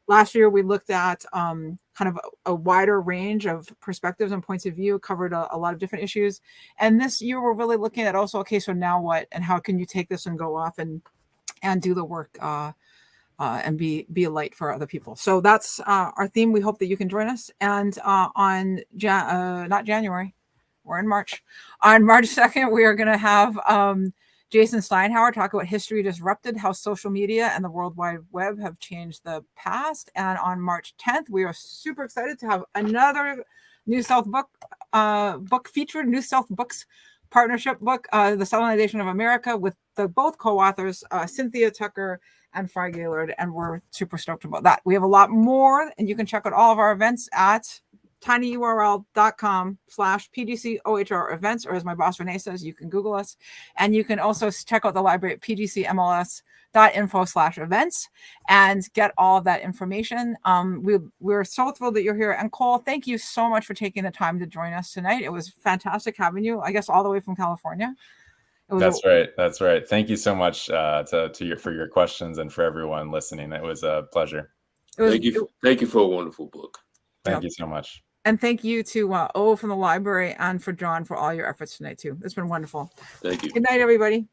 Last year, we looked at kind of a wider range of perspectives and points of view, covered a lot of different issues. And this year, we're really looking at also, okay, so now what? And how can you take this and go off and do the work and be a light for other people? So that's our theme. We hope that you can join us. And on not January, we're in March. On March 2nd, we are going to have Jason Steinhauer talk about History Disrupted, how social media and the World Wide Web have changed the past. And on March 10th, we are super excited to have another NewSouth book featured, NewSouth Books partnership book, The Salinization of America, with both co-authors, Cynthia Tucker and Fry Gaylord, and we're super stoked about that. We have a lot more, and you can check out all of our events at tinyurl.com/PGCOHR events, or as my boss Renee says, you can Google us. And you can also check out the library at pgcmls.info/events and get all of that information. We're so thrilled that you're here. And Cole, thank you so much for taking the time to join us tonight. It was fantastic having you, I guess, all the way from California. That's right. Thank you so much for your questions and for everyone listening. It was a pleasure. Thank you for a wonderful book. Thank you so much. And thank you to O from the library and for John for all your efforts tonight too. It's been wonderful. Thank you. Good night, everybody.